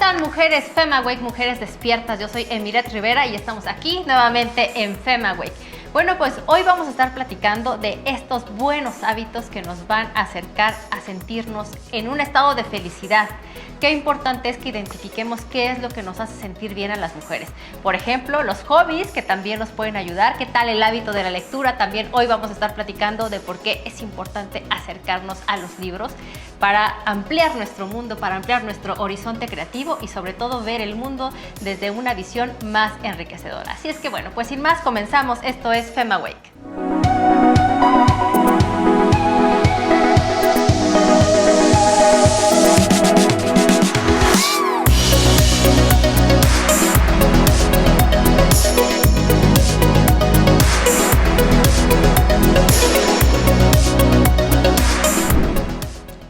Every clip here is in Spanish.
están, mujeres FemAwake, mujeres despiertas? Yo soy Emiret Rivera y estamos aquí nuevamente en FemAwake. Bueno, pues hoy vamos a estar platicando de estos buenos hábitos que nos van a acercar a sentirnos en un estado de felicidad. Qué importante es que identifiquemos qué es lo que nos hace sentir bien a las mujeres. Por ejemplo, los hobbies, que también nos pueden ayudar. ¿Qué tal el hábito de la lectura? También hoy vamos a estar platicando de por qué es importante acercarnos a los libros para ampliar nuestro mundo, para ampliar nuestro horizonte creativo y sobre todo ver el mundo desde una visión más enriquecedora. Así es que bueno, pues sin más comenzamos. Esto es FemAwake.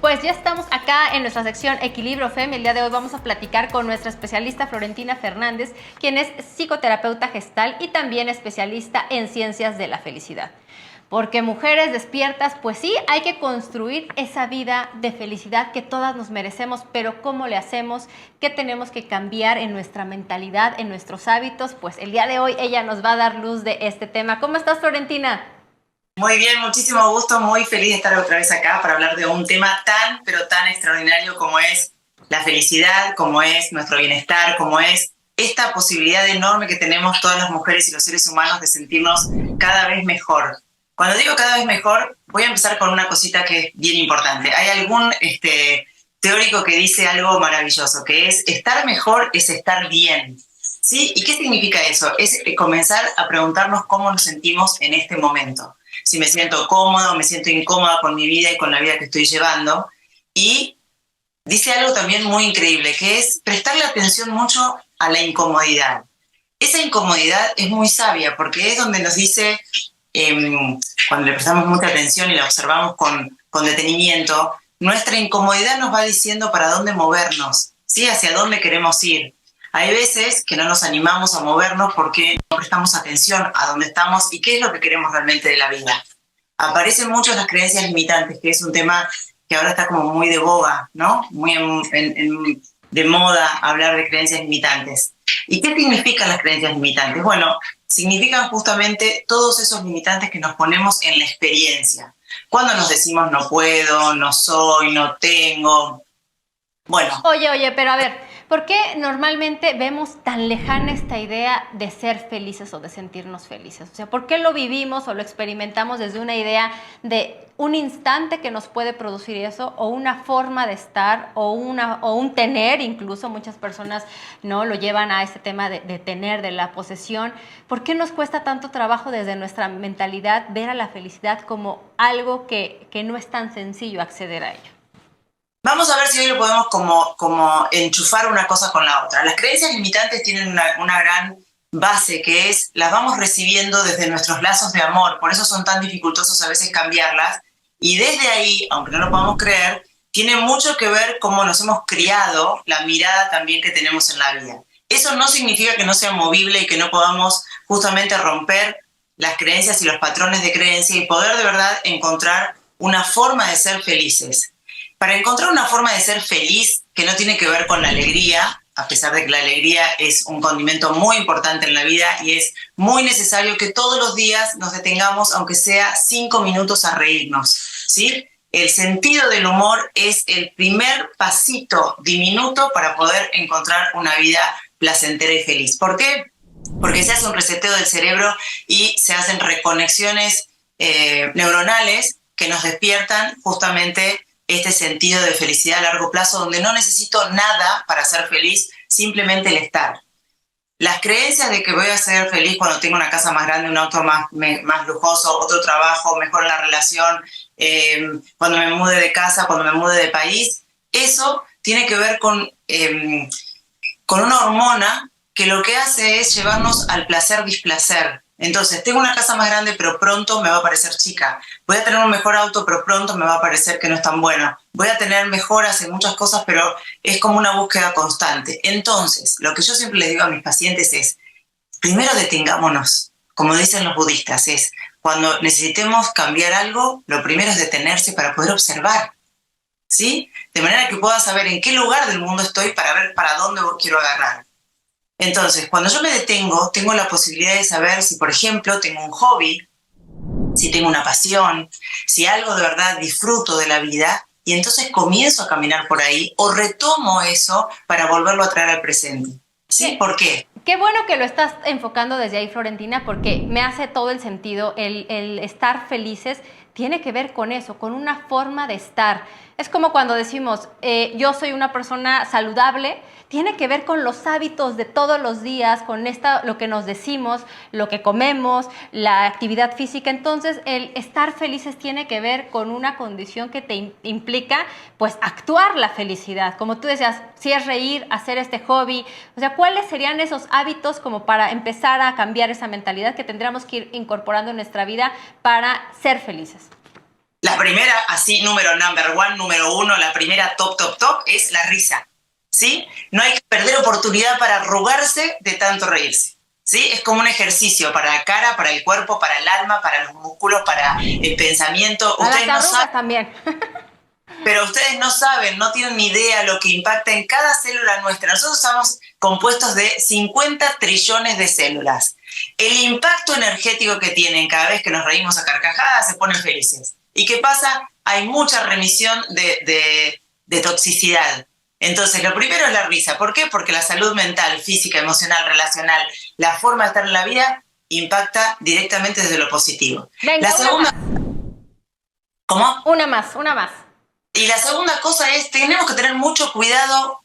Pues ya estamos acá en nuestra sección Equilibrio Fem. El día de hoy vamos a platicar con nuestra especialista Florentina Fernández, quien es psicoterapeuta gestal y también especialista en ciencias de la felicidad. Porque mujeres despiertas, pues sí, hay que construir esa vida de felicidad que todas nos merecemos, pero ¿cómo le hacemos? ¿Qué tenemos que cambiar en nuestra mentalidad, en nuestros hábitos? Pues el día de hoy ella nos va a dar luz de este tema. ¿Cómo estás, Florentina? Muy bien, muchísimo gusto, muy feliz de estar otra vez acá para hablar de un tema tan, pero tan extraordinario como es la felicidad, como es nuestro bienestar, como es esta posibilidad enorme que tenemos todas las mujeres y los seres humanos de sentirnos cada vez mejor. Cuando digo cada vez mejor, voy a empezar con una cosita que es bien importante. Hay algún teórico que dice algo maravilloso, que es estar mejor es estar bien. ¿Sí? ¿Y qué significa eso? Es comenzar a preguntarnos cómo nos sentimos en este momento. Si me siento cómoda o me siento incómoda con mi vida y con la vida que estoy llevando. Y dice algo también muy increíble, que es prestarle atención mucho a la incomodidad. Esa incomodidad es muy sabia porque es donde nos dice, cuando le prestamos mucha atención y la observamos con detenimiento, nuestra incomodidad nos va diciendo para dónde movernos, ¿sí? Hacia dónde queremos ir. Hay veces que no nos animamos a movernos porque no prestamos atención a dónde estamos y qué es lo que queremos realmente de la vida. Aparecen mucho las creencias limitantes, que es un tema que ahora está como muy de boga, ¿no? Muy de moda hablar de creencias limitantes. ¿Y qué significan las creencias limitantes? Bueno, significan justamente todos esos limitantes que nos ponemos en la experiencia. Cuando nos decimos no puedo, no soy, no tengo. Bueno. Oye, pero a ver, ¿por qué normalmente vemos tan lejana esta idea de ser felices o de sentirnos felices? O sea, ¿por qué lo vivimos o lo experimentamos desde una idea de un instante que nos puede producir eso, o una forma de estar, o un tener? Incluso muchas personas no lo llevan a este tema de tener, de la posesión. ¿Por qué nos cuesta tanto trabajo desde nuestra mentalidad ver a la felicidad como algo que no es tan sencillo acceder a ello? Vamos a ver si hoy lo podemos como enchufar una cosa con la otra. Las creencias limitantes tienen una gran base, que es, las vamos recibiendo desde nuestros lazos de amor, por eso son tan dificultosos a veces cambiarlas, y desde ahí, aunque no lo podamos creer, tiene mucho que ver cómo nos hemos criado, la mirada también que tenemos en la vida. Eso no significa que no sea movible y que no podamos justamente romper las creencias y los patrones de creencia y poder de verdad encontrar una forma de ser felices. Para encontrar una forma de ser feliz que no tiene que ver con la alegría, a pesar de que la alegría es un condimento muy importante en la vida y es muy necesario que todos los días nos detengamos, aunque sea 5 minutos, a reírnos, ¿sí? El sentido del humor es el primer pasito diminuto para poder encontrar una vida placentera y feliz. ¿Por qué? Porque se hace un reseteo del cerebro y se hacen reconexiones neuronales que nos despiertan justamente este sentido de felicidad a largo plazo, donde no necesito nada para ser feliz, simplemente el estar. Las creencias de que voy a ser feliz cuando tengo una casa más grande, un auto más lujoso, otro trabajo, mejor la relación, cuando me mude de casa, cuando me mude de país, eso tiene que ver con una hormona que lo que hace es llevarnos al placer-displacer. Entonces, tengo una casa más grande, pero pronto me va a parecer chica. Voy a tener un mejor auto, pero pronto me va a parecer que no es tan bueno. Voy a tener mejoras en muchas cosas, pero es como una búsqueda constante. Entonces, lo que yo siempre les digo a mis pacientes es, primero detengámonos. Como dicen los budistas, es cuando necesitemos cambiar algo, lo primero es detenerse para poder observar. ¿sí? De manera que pueda saber en qué lugar del mundo estoy para ver para dónde quiero agarrar. Entonces, cuando yo me detengo, tengo la posibilidad de saber si, por ejemplo, tengo un hobby, si tengo una pasión, si algo de verdad disfruto de la vida, y entonces comienzo a caminar por ahí o retomo eso para volverlo a traer al presente. ¿Sí? ¿Por qué? Qué bueno que lo estás enfocando desde ahí, Florentina, porque me hace todo el sentido. El estar felices tiene que ver con eso, con una forma de estar. Es como cuando decimos, yo soy una persona saludable, tiene que ver con los hábitos de todos los días, con lo que nos decimos, lo que comemos, la actividad física. Entonces, el estar felices tiene que ver con una condición que te implica, pues, actuar la felicidad. Como tú decías, si es reír, hacer este hobby. O sea, ¿cuáles serían esos hábitos como para empezar a cambiar esa mentalidad que tendríamos que ir incorporando en nuestra vida para ser felices? La primera, así, número uno, la primera top, es la risa, ¿sí? No hay que perder oportunidad para arrugarse de tanto reírse, ¿sí? Es como un ejercicio para la cara, para el cuerpo, para el alma, para los músculos, para el pensamiento. Ustedes las arrugas también. Pero ustedes no saben, no tienen ni idea lo que impacta en cada célula nuestra. Nosotros estamos compuestos de 50 trillones de células. El impacto energético que tienen cada vez que nos reímos a carcajadas, se ponen felices. ¿Y qué pasa? Hay mucha remisión de toxicidad. Entonces, lo primero es la risa. ¿Por qué? Porque la salud mental, física, emocional, relacional, la forma de estar en la vida, impacta directamente desde lo positivo. Venga, la segunda... ¿Cómo? Una más. Y la segunda cosa es, tenemos que tener mucho cuidado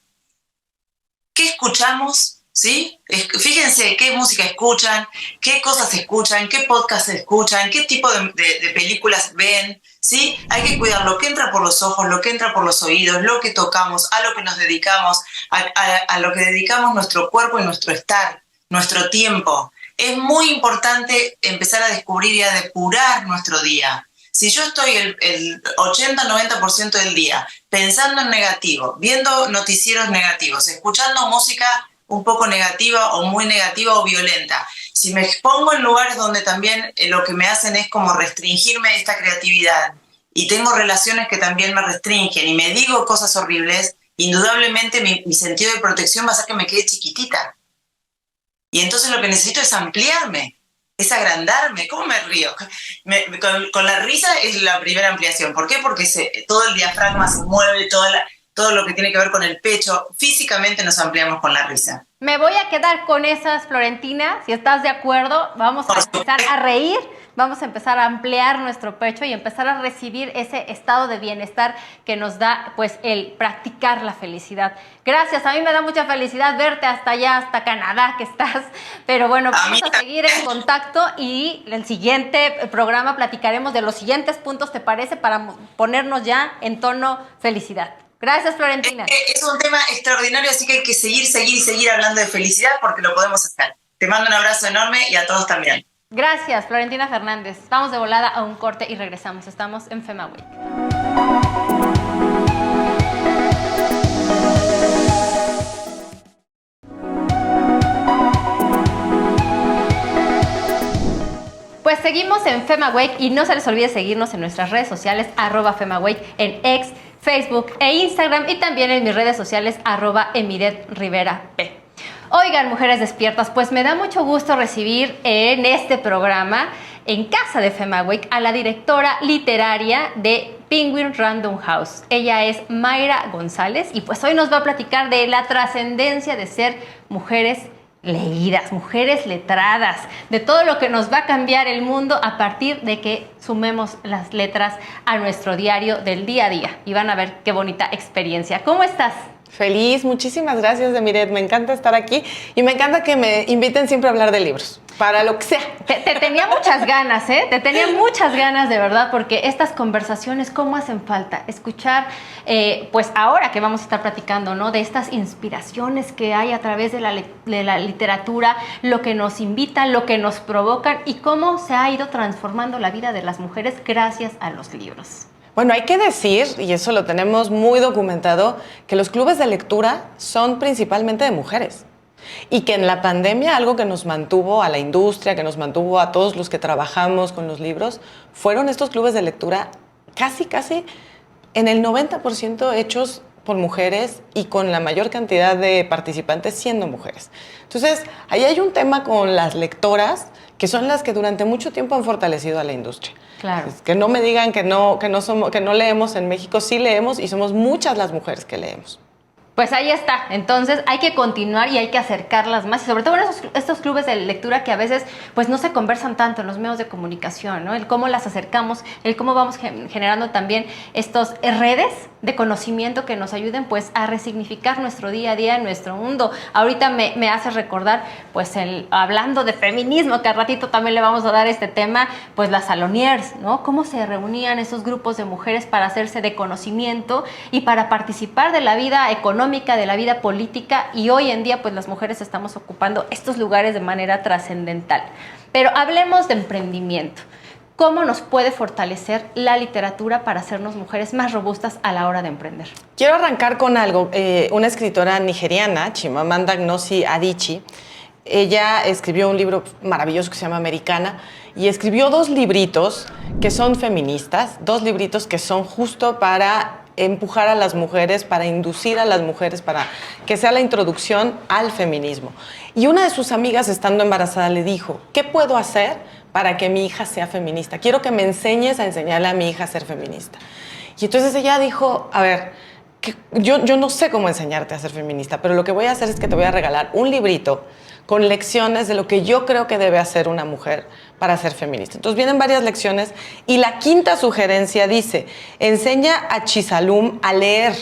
qué escuchamos, ¿sí? Fíjense qué música escuchan, qué cosas escuchan, qué podcasts escuchan, qué tipo de películas ven, ¿sí? Hay que cuidar lo que entra por los ojos, lo que entra por los oídos, lo que tocamos, a lo que nos dedicamos, a lo que dedicamos nuestro cuerpo y nuestro estar, nuestro tiempo. Es muy importante empezar a descubrir y a depurar nuestro día. Si yo estoy el 80-90% del día pensando en negativo, viendo noticieros negativos, escuchando música un poco negativa o muy negativa o violenta, si me expongo en lugares donde también lo que me hacen es como restringirme esta creatividad y tengo relaciones que también me restringen y me digo cosas horribles, indudablemente mi sentido de protección va a ser que me quede chiquitita. Y entonces lo que necesito es ampliarme. Es agrandarme. ¿Cómo me río? Con la risa es la primera ampliación. ¿Por qué? Porque todo el diafragma se mueve, todo lo que tiene que ver con el pecho. Físicamente nos ampliamos con la risa. Me voy a quedar con esas, Florentina. Si estás de acuerdo, vamos a empezar a reír, vamos a empezar a ampliar nuestro pecho y empezar a recibir ese estado de bienestar que nos da, pues, el practicar la felicidad. Gracias, a mí me da mucha felicidad verte hasta allá, hasta Canadá que estás. Pero bueno, vamos a seguir en contacto y el siguiente programa platicaremos de los siguientes puntos, ¿te parece? Para ponernos ya en tono felicidad. Gracias, Florentina. Es un tema extraordinario, así que hay que seguir hablando de felicidad porque lo podemos hacer. Te mando un abrazo enorme y a todos también. Gracias, Florentina Fernández. Vamos de volada a un corte y regresamos. Estamos en FemaWeek. Pues seguimos en FemaWeek y no se les olvide seguirnos en nuestras redes sociales @FemaWeek en X, Facebook e Instagram y también en mis redes sociales @EmiretRiveraP. Oigan, mujeres despiertas, pues me da mucho gusto recibir en este programa, en casa de FemaWeek, a la directora literaria de Penguin Random House. Ella es Mayra González y pues hoy nos va a platicar de la trascendencia de ser mujeres leídas, mujeres letradas, de todo lo que nos va a cambiar el mundo a partir de que sumemos las letras a nuestro diario del día a día. Y van a ver qué bonita experiencia. ¿Cómo estás? Feliz, muchísimas gracias, Emiret. Me encanta estar aquí y me encanta que me inviten siempre a hablar de libros, para lo que sea. Te tenía muchas ganas, ¿eh? Te tenía muchas ganas, de verdad, porque estas conversaciones, ¿cómo hacen falta? Escuchar, pues ahora que vamos a estar platicando, ¿no? De estas inspiraciones que hay a través de la literatura, lo que nos invita, lo que nos provocan y cómo se ha ido transformando la vida de las mujeres gracias a los libros. Bueno, hay que decir, y eso lo tenemos muy documentado, que los clubes de lectura son principalmente de mujeres. Y que en la pandemia algo que nos mantuvo a la industria, que nos mantuvo a todos los que trabajamos con los libros, fueron estos clubes de lectura casi en el 90% hechos por mujeres y con la mayor cantidad de participantes siendo mujeres. Entonces, ahí hay un tema con las lectoras, que son las que durante mucho tiempo han fortalecido a la industria. Claro. Que no me digan que no leemos en México, sí leemos y somos muchas las mujeres que leemos. Pues ahí está, entonces hay que continuar y hay que acercarlas más y sobre todo en estos clubes de lectura que a veces pues no se conversan tanto en los medios de comunicación, ¿no? El cómo las acercamos, el cómo vamos generando también estos redes de conocimiento que nos ayuden pues a resignificar nuestro día a día en nuestro mundo. Ahorita me hace recordar pues hablando de feminismo, que al ratito también le vamos a dar este tema, pues las saloniers, ¿no? Cómo se reunían esos grupos de mujeres para hacerse de conocimiento y para participar de la vida económica, de la vida política, y hoy en día pues las mujeres estamos ocupando estos lugares de manera trascendental. Pero hablemos de emprendimiento. ¿Cómo nos puede fortalecer la literatura para hacernos mujeres más robustas a la hora de emprender? Quiero arrancar con algo. Una escritora nigeriana, Chimamanda Ngozi Adichie, ella escribió un libro maravilloso que se llama Americana y escribió 2 libritos que son feministas, 2 libritos que son justo para empujar a las mujeres, para inducir a las mujeres, para que sea la introducción al feminismo. Y una de sus amigas, estando embarazada, le dijo, ¿qué puedo hacer para que mi hija sea feminista? Quiero que me enseñes a enseñarle a mi hija a ser feminista. Y entonces ella dijo, a ver, yo no sé cómo enseñarte a ser feminista, pero lo que voy a hacer es que te voy a regalar un librito con lecciones de lo que yo creo que debe hacer una mujer para ser feminista. Entonces vienen varias lecciones y la 5ª sugerencia dice, enseña a Chisalum a leer.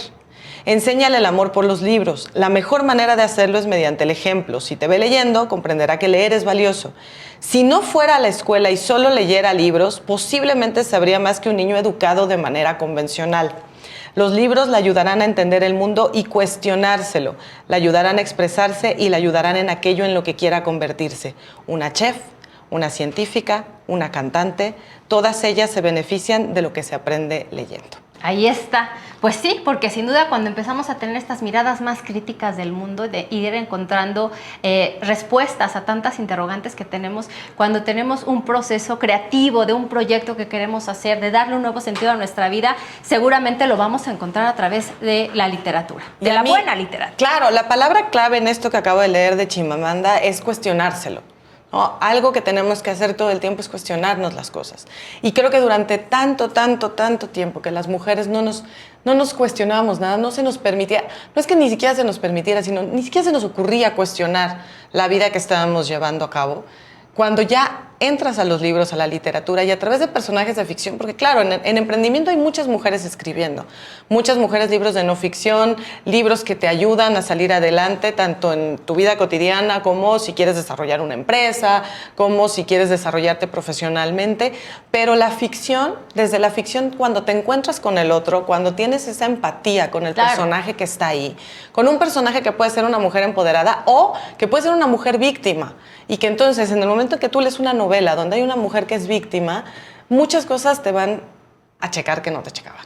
Enséñale el amor por los libros. La mejor manera de hacerlo es mediante el ejemplo. Si te ve leyendo, comprenderá que leer es valioso. Si no fuera a la escuela y solo leyera libros, posiblemente sabría más que un niño educado de manera convencional. Los libros le ayudarán a entender el mundo y cuestionárselo. Le ayudarán a expresarse y le ayudarán en aquello en lo que quiera convertirse. Una chef, una científica, una cantante, todas ellas se benefician de lo que se aprende leyendo. Ahí está. Pues sí, porque sin duda cuando empezamos a tener estas miradas más críticas del mundo, de ir encontrando respuestas a tantas interrogantes que tenemos, cuando tenemos un proceso creativo de un proyecto que queremos hacer, de darle un nuevo sentido a nuestra vida, seguramente lo vamos a encontrar a través de la literatura, de la buena literatura. Claro, la palabra clave en esto que acabo de leer de Chimamanda es cuestionárselo. ¿No? Algo que tenemos que hacer todo el tiempo es cuestionarnos las cosas. Y creo que durante tanto tiempo que las mujeres no nos cuestionábamos nada, no se nos permitía, no es que ni siquiera se nos permitiera, sino ni siquiera se nos ocurría cuestionar la vida que estábamos llevando a cabo. Cuando ya entras a los libros, a la literatura y a través de personajes de ficción, porque claro, en emprendimiento hay muchas mujeres escribiendo, muchas mujeres, libros de no ficción, libros que te ayudan a salir adelante, tanto en tu vida cotidiana como si quieres desarrollar una empresa, como si quieres desarrollarte profesionalmente, pero la ficción, desde la ficción, cuando te encuentras con el otro, cuando tienes esa empatía con el personaje que está ahí, con un personaje que puede ser una mujer empoderada o que puede ser una mujer víctima, y que entonces en el momento en que tú lees una novela donde hay una mujer que es víctima, muchas cosas te van a checar que no te checaban.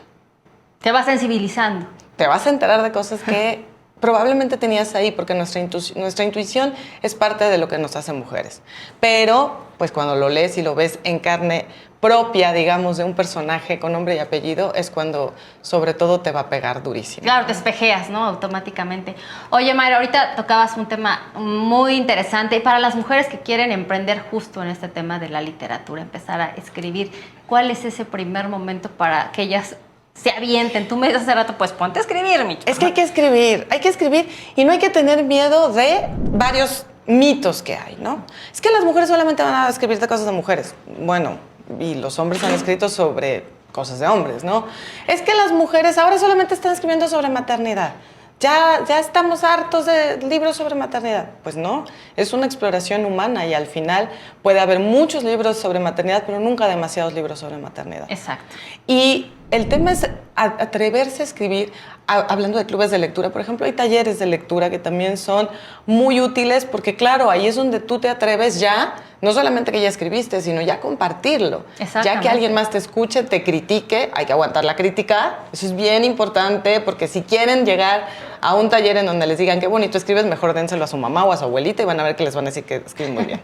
Te vas sensibilizando. Te vas a enterar de cosas que probablemente tenías ahí, porque nuestra intuición es parte de lo que nos hace mujeres. Pero, pues cuando lo lees y lo ves en carne propia, digamos, de un personaje con nombre y apellido, es cuando sobre todo te va a pegar durísimo. Claro, te espejeas, ¿no? Automáticamente. Oye, Mayra, ahorita tocabas un tema muy interesante para las mujeres que quieren emprender justo en este tema de la literatura, empezar a escribir. ¿Cuál es ese primer momento para que ellas se avienten? Tú me dices hace rato, pues ponte a escribir, mi. Es que hay que escribir y no hay que tener miedo de varios mitos que hay, ¿no? Es que las mujeres solamente van a escribir de cosas de mujeres. Bueno, y los hombres han escrito sobre cosas de hombres, ¿no? Es que las mujeres ahora solamente están escribiendo sobre maternidad. Ya estamos hartos de libros sobre maternidad. Pues no, es una exploración humana y al final puede haber muchos libros sobre maternidad, pero nunca demasiados libros sobre maternidad. Exacto. Y el tema es atreverse a escribir. Hablando de clubes de lectura, por ejemplo, hay talleres de lectura que también son muy útiles porque, claro, ahí es donde tú te atreves ya, no solamente que ya escribiste, sino ya compartirlo. Ya que alguien más te escuche, te critique, hay que aguantar la crítica. Eso es bien importante porque si quieren llegar a un taller en donde les digan qué bonito escribes, mejor dénselo a su mamá o a su abuelita y van a ver que les van a decir que escriben muy bien.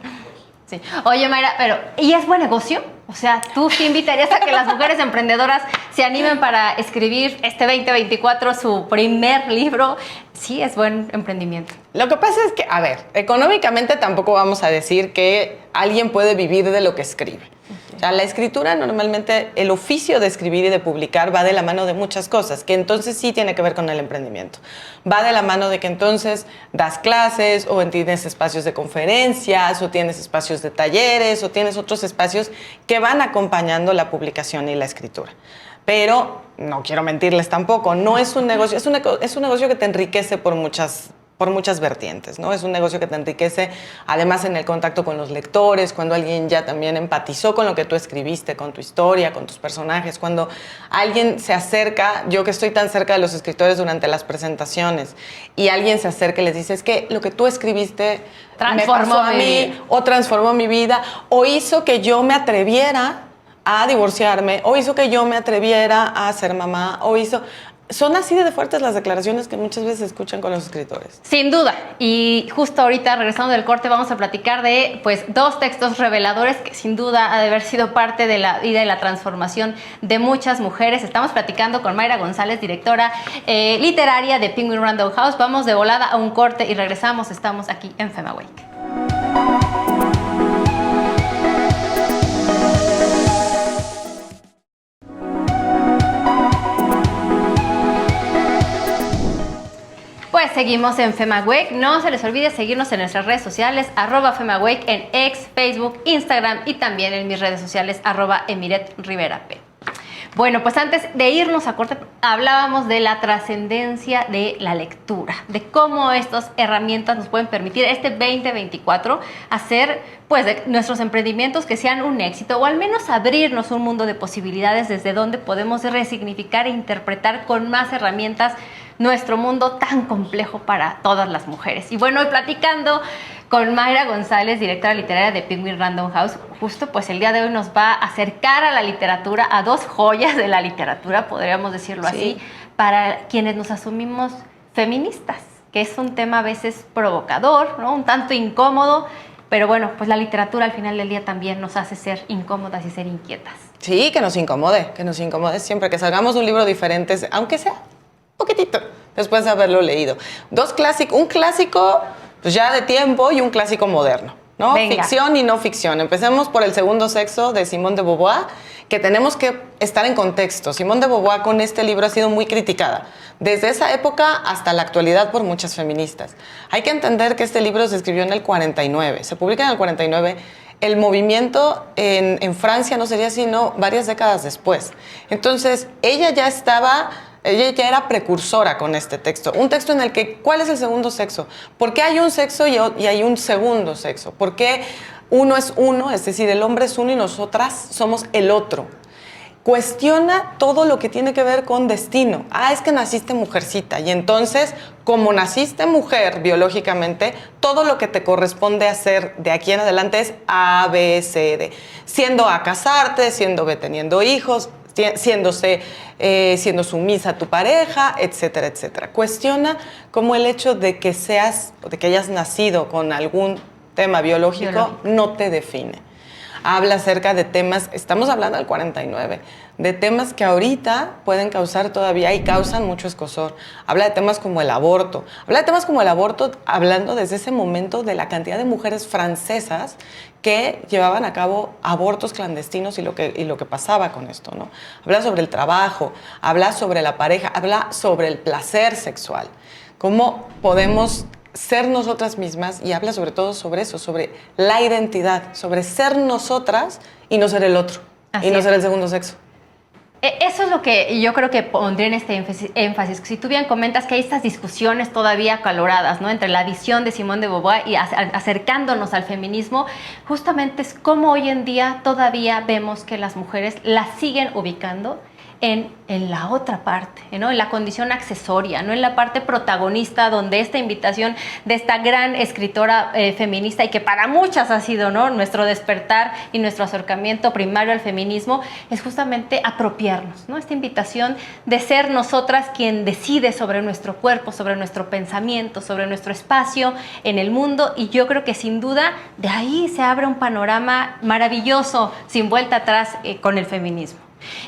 Sí. Oye, Mayra, pero ¿y es buen negocio? O sea, ¿tú sí invitarías a que las mujeres emprendedoras se animen para escribir este 2024 su primer libro? Sí, es buen emprendimiento. Lo que pasa es que, a ver, económicamente tampoco vamos a decir que alguien puede vivir de lo que escribe. O sea, la escritura normalmente, el oficio de escribir y de publicar va de la mano de muchas cosas, que entonces sí tiene que ver con el emprendimiento. Va de la mano de que entonces das clases o tienes espacios de conferencias o tienes espacios de talleres o tienes otros espacios que van acompañando la publicación y la escritura. Pero no quiero mentirles tampoco, no es un negocio, es un negocio que te enriquece por muchas vertientes, ¿no? Es un negocio que te enriquece, además en el contacto con los lectores, cuando alguien ya también empatizó con lo que tú escribiste, con tu historia, con tus personajes, cuando alguien se acerca, yo que estoy tan cerca de los escritores durante las presentaciones, y alguien se acerca y les dice, es que lo que tú escribiste me pasó a mí, o transformó mi vida, o hizo que yo me atreviera a divorciarme, o hizo que yo me atreviera a ser mamá, o hizo... Son así de fuertes las declaraciones que muchas veces se escuchan con los escritores. Sin duda. Y justo ahorita, regresando del corte, vamos a platicar de pues, 2 textos reveladores que sin duda ha de haber sido parte de la vida y la transformación de muchas mujeres. Estamos platicando con Mayra González, directora literaria de Penguin Random House. Vamos de volada a un corte y regresamos. Estamos aquí en FemaWake. Pues seguimos en FemaWake. No se les olvide seguirnos en nuestras redes sociales, @FemaWake en X, Facebook, Instagram y también en mis redes sociales, @EmiretRiveraP. Bueno, pues antes de irnos a corte, hablábamos de la trascendencia de la lectura, de cómo estas herramientas nos pueden permitir este 2024 hacer pues de nuestros emprendimientos que sean un éxito o al menos abrirnos un mundo de posibilidades desde donde podemos resignificar e interpretar con más herramientas nuestro mundo tan complejo para todas las mujeres. Y bueno, hoy platicando con Mayra González, directora literaria de Penguin Random House, justo pues el día de hoy nos va a acercar a la literatura, a 2 joyas de la literatura, podríamos decirlo así, para quienes nos asumimos feministas, que es un tema a veces provocador, ¿no? Un tanto incómodo, pero bueno, pues la literatura al final del día también nos hace ser incómodas y ser inquietas. Sí, que nos incomode siempre, que salgamos un libro diferente, aunque sea poquitito, después de haberlo leído. Un clásico pues ya de tiempo y un clásico moderno, ¿no? Venga. Ficción y no ficción. Empecemos por El segundo sexo de Simone de Beauvoir, que tenemos que estar en contexto. Simone de Beauvoir con este libro ha sido muy criticada, desde esa época hasta la actualidad por muchas feministas. Hay que entender que este libro se escribió en el 49, se publica en el 49. El movimiento en Francia no sería sino varias décadas después. Entonces, ella ya era precursora con este texto. Un texto en el que, ¿cuál es el segundo sexo? ¿Por qué hay un sexo y hay un segundo sexo? ¿Por qué uno es uno? Es decir, el hombre es uno y nosotras somos el otro. Cuestiona todo lo que tiene que ver con destino. Es que naciste mujercita y entonces, como naciste mujer biológicamente, todo lo que te corresponde hacer de aquí en adelante es A, B, C, D. Siendo A, casarte, siendo B, teniendo hijos, siendo sumisa a tu pareja, etcétera, etcétera. Cuestiona como el hecho de que hayas nacido con algún tema biológico no te define. Habla acerca de temas, estamos hablando del 49, de temas que ahorita pueden causar todavía y causan mucho escozor. Habla de temas como el aborto. Hablando desde ese momento de la cantidad de mujeres francesas que llevaban a cabo abortos clandestinos y lo que pasaba con esto, ¿no? Habla sobre el trabajo, habla sobre la pareja, habla sobre el placer sexual. Cómo podemos ser nosotras mismas, y habla sobre todo sobre eso, sobre la identidad, sobre ser nosotras y no ser el otro, no ser el segundo sexo. Eso es lo que yo creo que pondría en este énfasis. Si tú bien comentas que hay estas discusiones todavía acaloradas, ¿no?, entre la visión de Simone de Beauvoir y acercándonos al feminismo, justamente es como hoy en día todavía vemos que las mujeres las siguen ubicando en la otra parte, ¿no? En la condición accesoria, no en la parte protagonista, donde esta invitación de esta gran escritora feminista, y que para muchas ha sido, ¿no?, nuestro despertar y nuestro acercamiento primario al feminismo, es justamente apropiarnos, ¿no? Esta invitación de ser nosotras quien decide sobre nuestro cuerpo, sobre nuestro pensamiento, sobre nuestro espacio en el mundo, y yo creo que sin duda de ahí se abre un panorama maravilloso, sin vuelta atrás, con el feminismo.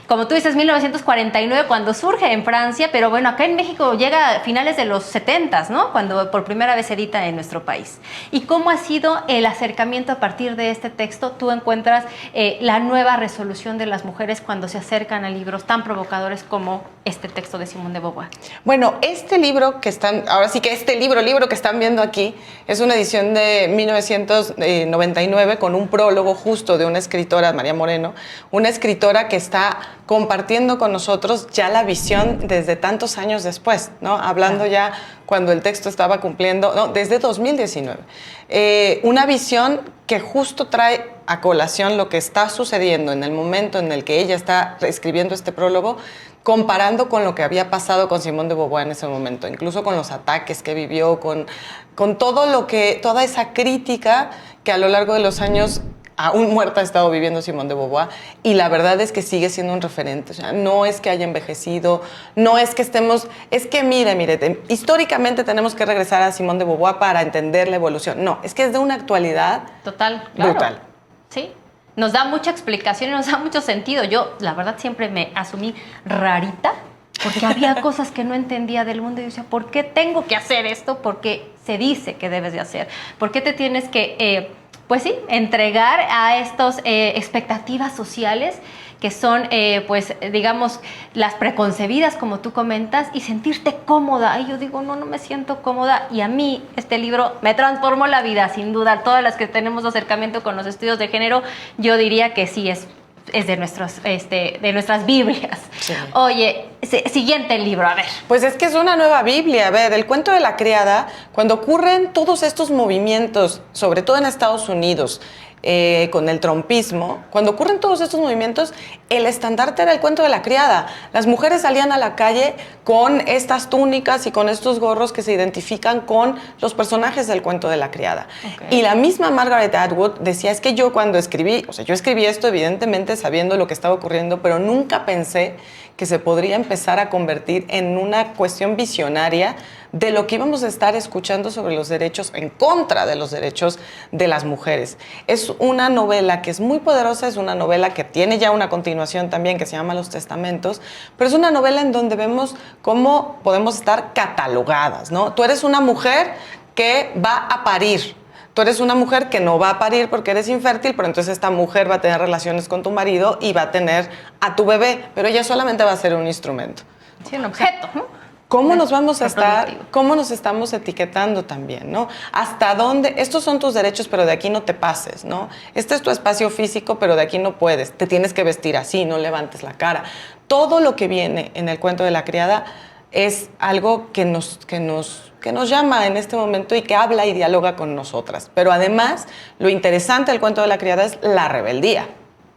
Como tú dices, 1949 cuando surge en Francia, pero bueno, acá en México llega a finales de los 70s, ¿no? Cuando por primera vez se edita en nuestro país. ¿Y cómo ha sido el acercamiento a partir de este texto? Tú encuentras la nueva resolución de las mujeres cuando se acercan a libros tan provocadores como este texto de Simone de Beauvoir. Bueno, este libro que están, ahora sí que este libro que están viendo aquí, es una edición de 1999 con un prólogo justo de una escritora, María Moreno, una escritora que está compartiendo con nosotros ya la visión desde tantos años después, ¿no? Hablando ya cuando el texto estaba cumpliendo, no, desde 2019. Una visión que justo trae a colación lo que está sucediendo en el momento en el que ella está escribiendo este prólogo, comparando con lo que había pasado con Simone de Beauvoir en ese momento, incluso con los ataques que vivió, con toda esa crítica que a lo largo de los años aún muerta ha estado viviendo Simone de Beauvoir, y la verdad es que sigue siendo un referente. O sea, no es que haya envejecido, no es que estemos, es que mire, históricamente tenemos que regresar a Simone de Beauvoir para entender la evolución. No, es que es de una actualidad total, claro. Brutal. Sí, nos da mucha explicación y nos da mucho sentido. Yo, la verdad, siempre me asumí rarita, porque había cosas que no entendía del mundo y yo decía, ¿por qué tengo que hacer esto? Porque se dice que debes de hacer. ¿Por qué te tienes que pues sí, entregar a estas expectativas sociales que son, pues, digamos, las preconcebidas, como tú comentas, y sentirte cómoda? Y yo digo, no me siento cómoda. Y a mí este libro me transformó la vida, sin duda. Todas las que tenemos acercamiento con los estudios de género, yo diría que sí, es de nuestras Biblias. Sí. Oye, siguiente libro, a ver. Pues es que es una nueva Biblia. A ver, el cuento de la criada, cuando ocurren todos estos movimientos, sobre todo en Estados Unidos, con el trumpismo, cuando ocurren todos estos movimientos, el estandarte era el cuento de la criada. Las mujeres salían a la calle con estas túnicas y con estos gorros que se identifican con los personajes del cuento de la criada. Okay. Y la misma Margaret Atwood decía, es que yo cuando escribí, yo escribí esto evidentemente sabiendo lo que estaba ocurriendo, pero nunca pensé que se podría empezar a convertir en una cuestión visionaria de lo que íbamos a estar escuchando sobre los derechos, en contra de los derechos de las mujeres. Es una novela que es muy poderosa, es una novela que tiene ya una continuación también que se llama Los Testamentos, pero es una novela en donde vemos cómo podemos estar catalogadas, ¿no? Tú eres una mujer que va a parir. Tú eres una mujer que no va a parir porque eres infértil, pero entonces esta mujer va a tener relaciones con tu marido y va a tener a tu bebé, pero ella solamente va a ser un instrumento. Sí, un objeto, ¿no? ¿Cómo nos vamos a estar, cómo nos estamos etiquetando también, ¿no? ¿Hasta dónde? Estos son tus derechos, pero de aquí no te pases, ¿no? Este es tu espacio físico, pero de aquí no puedes. Te tienes que vestir así, no levantes la cara. Todo lo que viene en el cuento de la criada es algo que nos llama en este momento y que habla y dialoga con nosotras. Pero además, lo interesante del cuento de la criada es la rebeldía.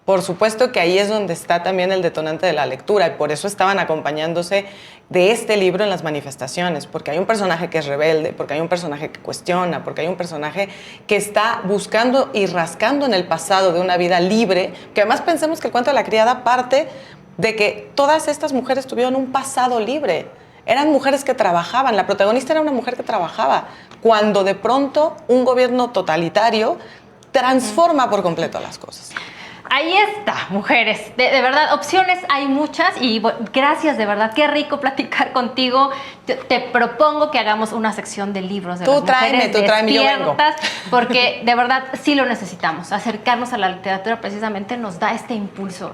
Por supuesto que ahí es donde está también el detonante de la lectura, y por eso estaban acompañándose de este libro en las manifestaciones, porque hay un personaje que es rebelde, porque hay un personaje que cuestiona, porque hay un personaje que está buscando y rascando en el pasado de una vida libre, que además pensemos que el cuento de la criada parte de que todas estas mujeres tuvieron un pasado libre. Eran mujeres que trabajaban, la protagonista era una mujer que trabajaba, cuando de pronto un gobierno totalitario transforma por completo las cosas. Ahí está, mujeres. De verdad, opciones hay muchas y gracias, de verdad. Qué rico platicar contigo. Te propongo que hagamos una sección de libros de las mujeres tráeme, yo vengo. Porque de verdad sí lo necesitamos. Acercarnos a la literatura precisamente nos da este impulso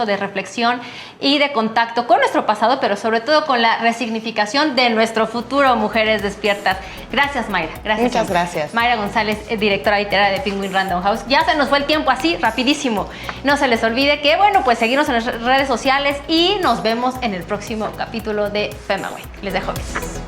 de reflexión y de contacto con nuestro pasado, pero sobre todo con la resignificación de nuestro futuro, mujeres despiertas. Gracias, Mayra. Gracias. Muchas gracias. Mayra González, directora literaria de Penguin Random House. Ya se nos fue el tiempo así, rapidísimo. No se les olvide que, bueno, pues seguirnos en las redes sociales y nos vemos en el próximo capítulo de FemaWake. Les dejo besos.